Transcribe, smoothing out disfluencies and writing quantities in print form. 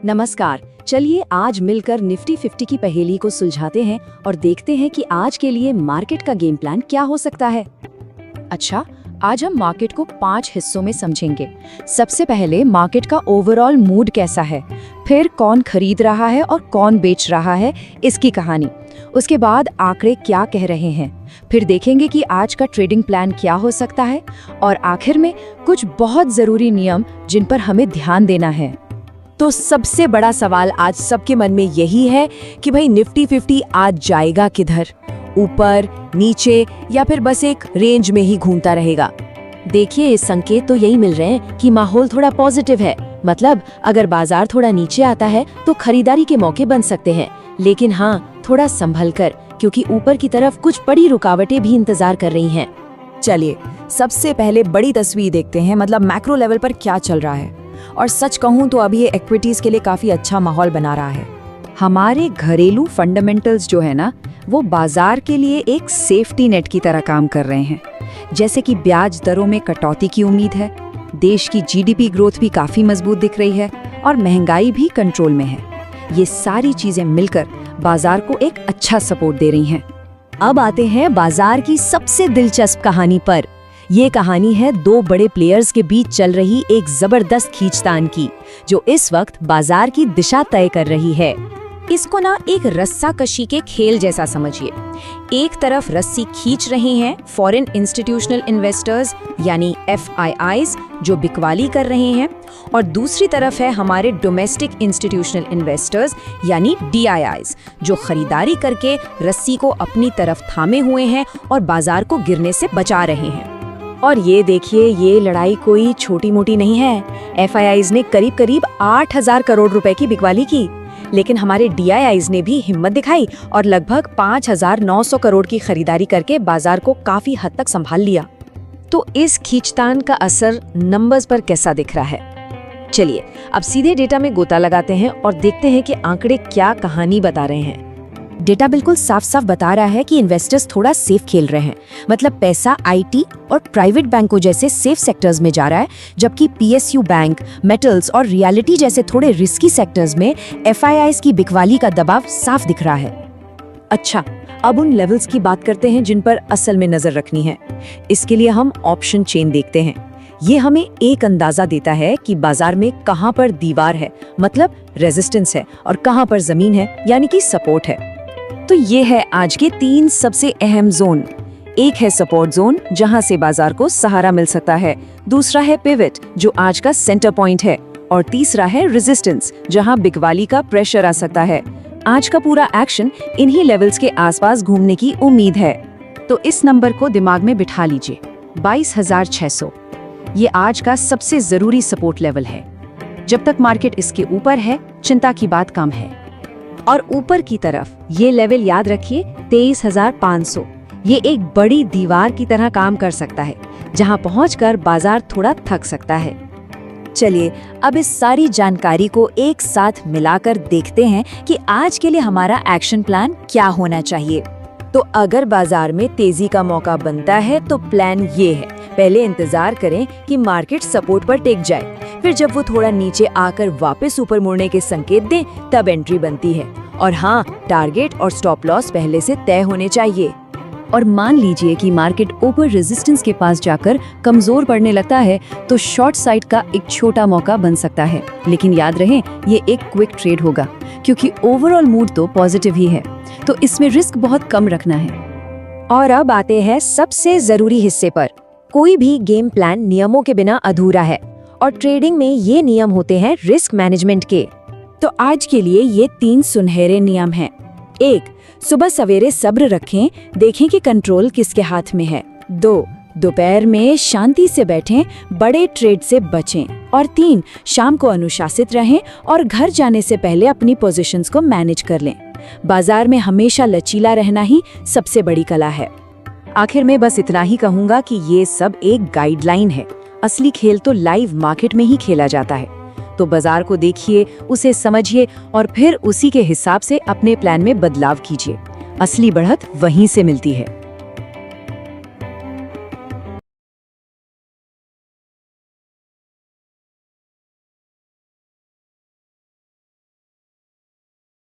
नमस्कार। चलिए आज मिलकर निफ्टी 50 की पहेली को सुलझाते हैं और देखते हैं कि आज के लिए मार्केट का गेम प्लान क्या हो सकता है। अच्छा, आज हम मार्केट को 5 हिस्सों में समझेंगे। सबसे पहले मार्केट का ओवरऑल मूड कैसा है, फिर कौन खरीद रहा है और कौन बेच रहा है, इसकी कहानी। उसके बाद आंकड़े क्या कह रहे हैं, फिर देखेंगे कि आज का ट्रेडिंग प्लान क्या हो सकता है, और आखिर में कुछ बहुत जरूरी नियम जिन पर हमें ध्यान देना है। तो सबसे बड़ा सवाल आज सबके मन में यही है कि भाई निफ्टी 50 आज जाएगा किधर, ऊपर, नीचे या फिर बस एक रेंज में ही घूमता रहेगा। देखिए, इस संकेत तो यही मिल रहे हैं कि माहौल थोड़ा पॉजिटिव है। मतलब अगर बाजार थोड़ा नीचे आता है तो खरीदारी के मौके बन सकते हैं, लेकिन हाँ, थोड़ा संभल कर, क्योंकि ऊपर की तरफ कुछ बड़ी रुकावटें भी इंतजार कर रही हैं। चलिए सबसे पहले बड़ी तस्वीर देखते हैं, मतलब मैक्रो लेवल पर क्या चल रहा है। और सच कहूँ तो अभी ये इक्विटीज के लिए काफी अच्छा माहौल बना रहा है। हमारे घरेलू फंडामेंटल्स जो है ना, वो बाजार के लिए एक सेफ्टी नेट की तरह काम कर रहे हैं। जैसे कि ब्याज दरों में कटौती की उम्मीद है, देश की जीडीपी ग्रोथ भी काफी मजबूत दिख रही है और महंगाई भी कंट्रोल में है। ये सारी चीजें मिलकर बाजार को एक अच्छा सपोर्ट दे रही हैं। अब आते हैं बाजार की सबसे दिलचस्प कहानी पर। ये कहानी है दो बड़े प्लेयर्स के बीच चल रही एक जबरदस्त खींचतान की, जो इस वक्त बाजार की दिशा तय कर रही है। इसको ना एक रस्सा कशी के खेल जैसा समझिए। एक तरफ रस्सी खींच रहे हैं फॉरेन इंस्टीट्यूशनल इन्वेस्टर्स यानी FIIs जो बिकवाली कर रहे हैं, और दूसरी तरफ है हमारे डोमेस्टिक इंस्टीट्यूशनल इन्वेस्टर्स यानी DIIs जो खरीदारी करके रस्सी को अपनी तरफ थामे हुए हैं और बाजार को गिरने से बचा रहे हैं। और ये देखिए, ये लड़ाई कोई छोटी मोटी नहीं है। FIIs ने करीब 8,000 करोड़ रुपए की बिकवाली की, लेकिन हमारे DIIs ने भी हिम्मत दिखाई और लगभग 5,900 करोड़ की खरीदारी करके बाजार को काफी हद तक संभाल लिया। तो इस खींचतान का असर नंबर्स पर कैसा दिख रहा है? चलिए अब सीधे डेटा में गोता लगाते हैं और देखते हैं कि आंकड़े क्या कहानी बता रहे हैं। डेटा बिल्कुल साफ साफ बता रहा है कि इन्वेस्टर्स थोड़ा सेफ खेल रहे हैं। मतलब पैसा IT और प्राइवेट बैंकों जैसे सेफ सेक्टर्स में जा रहा है, जबकि PSU बैंक, मेटल्स और रियलिटी जैसे थोड़े रिस्की सेक्टर्स में FIIs की बिकवाली का दबाव साफ दिख रहा है। अच्छा, अब उन लेवल्स की बात करते हैं जिन पर असल में नजर रखनी है। इसके लिए हम ऑप्शन चेन देखते हैं। ये हमें एक अंदाजा देता है कि बाजार में कहां पर दीवार है, मतलब रेजिस्टेंस है, और कहां पर जमीन है, यानी कि सपोर्ट है। तो ये है आज के 3 सबसे अहम जोन। एक है सपोर्ट जोन, जहां से बाजार को सहारा मिल सकता है। दूसरा है पिवट, जो आज का सेंटर पॉइंट है। और तीसरा है रेजिस्टेंस, जहां बिकवाली का प्रेशर आ सकता है। आज का पूरा एक्शन इन्हीं लेवल्स के आसपास घूमने की उम्मीद है। तो इस नंबर को दिमाग में बिठा लीजिए, 22,600। ये आज का सबसे जरूरी सपोर्ट लेवल है। जब तक मार्केट इसके ऊपर है, चिंता की बात कम है। और ऊपर की तरफ ये लेवल याद रखिए, 23,500। ये एक बड़ी दीवार की तरह काम कर सकता है, जहां पहुंचकर बाजार थोड़ा थक सकता है। चलिए अब इस सारी जानकारी को एक साथ मिलाकर देखते हैं कि आज के लिए हमारा एक्शन प्लान क्या होना चाहिए। तो अगर बाजार में तेजी का मौका बनता है तो प्लान ये है, पहले इंतजार करें कि मार्केट सपोर्ट पर टिक जाए, फिर जब वो थोड़ा नीचे आकर वापस ऊपर मुड़ने के संकेत दे तब एंट्री बनती है। और हाँ, टारगेट और स्टॉप लॉस पहले से तय होने चाहिए। और मान लीजिए कि मार्केट ऊपर रेजिस्टेंस के पास जाकर कमजोर पड़ने लगता है तो शॉर्ट साइड का एक छोटा मौका बन सकता है, लेकिन याद रहे ये एक क्विक ट्रेड होगा, क्योंकि ओवरऑल मूड तो पॉजिटिव ही है, तो इसमें रिस्क बहुत कम रखना है। और अब आते हैं सबसे जरूरी हिस्से पर। कोई भी गेम प्लान नियमों के बिना अधूरा है, और ट्रेडिंग में ये नियम होते हैं रिस्क मैनेजमेंट के। तो आज के लिए ये 3 सुनहरे नियम हैं। 1, सुबह सवेरे सब्र रखें, देखें कि कंट्रोल किसके हाथ में है। 2, दोपहर में शांति से बैठें, बड़े ट्रेड से बचें। और 3, शाम को अनुशासित रहें और घर जाने से पहले अपनी पोजीशंस को मैनेज कर लें। बाजार में हमेशा लचीला रहना ही सबसे बड़ी कला है। आखिर में बस इतना ही कहूंगा कि ये सब एक गाइडलाइन है। असली खेल तो लाइव मार्केट में ही खेला जाता है। तो बाजार को देखिए, उसे समझिए और फिर उसी के हिसाब से अपने प्लान में बदलाव कीजिए। असली बढ़त वहीं से मिलती है।